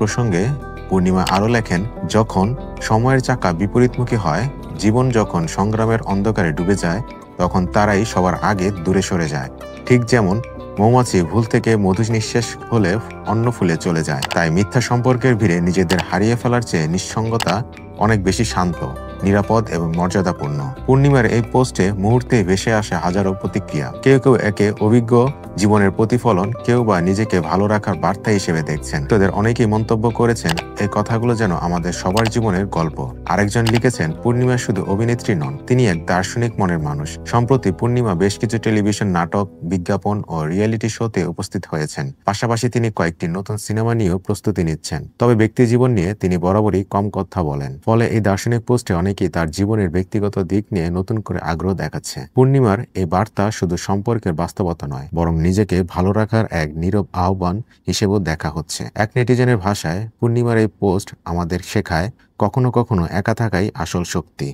প্রসঙ্গে পূর্ণিমা আরও লেখেন, যখন সময়ের চাকা বিপরীতমুখী হয়, জীবন যখন সংগ্রামের অন্ধকারে ডুবে যায়, তখন তারাই সবার আগে দূরে সরে যায়। ঠিক যেমন মৌমাছি ভুল থেকে মধু নিঃশেষ হলে অন্য ফুলে চলে যায়। তাই মিথ্যা সম্পর্কের ভিড়ে নিজেদের হারিয়ে ফেলার চেয়ে নিঃসঙ্গতা অনেক বেশি শান্ত, নিরাপদ এবং মর্যাদাপূর্ণ। পূর্ণিমার এই পোস্টে মুহূর্তে ভেসে আসে হাজারো প্রতিক্রিয়া। কেউ কেউ একে অভিজ্ঞ জীবনের প্রতিফলন, কেউ বা নিজেকে ভালো রাখার বার্তা হিসেবে দেখছেন। তাদের অনেকেই মন্তব্য করেছেন, এই কথাগুলো যেন আমাদের সবার জীবনের গল্প। আরেকজন লিখেছেন, পূর্ণিমা শুধু অভিনেত্রী নন, তিনি এক দার্শনিক মনের মানুষ। সম্প্রতি পূর্ণিমা বেশ কিছু টেলিভিশন নাটক, বিজ্ঞাপন ও রিয়েলিটি শোতে উপস্থিত হয়েছেন। পাশাপাশি তিনি কয়েকটি নতুন সিনেমা নিয়েও প্রস্তুতি নিচ্ছেন। তবে ব্যক্তি জীবন নিয়ে তিনি বরাবরই কম কথা বলেন। ফলে এই দার্শনিক পোস্টে অনেকেই তার জীবনের ব্যক্তিগত দিক নিয়ে নতুন করে আগ্রহ দেখাচ্ছে। পূর্ণিমার এই বার্তা শুধু সম্পর্কের বাস্তবতা নয়, বরং নিজেকে ভালো রাখার এক নীরব আহ্বান হিসেবেও দেখা হচ্ছে। এক নেটিজেনের ভাষায়, পূর্ণিমার এই পোস্ট আমাদের শেখায়, কখনো কখনো একা থাকাই আসল শক্তি।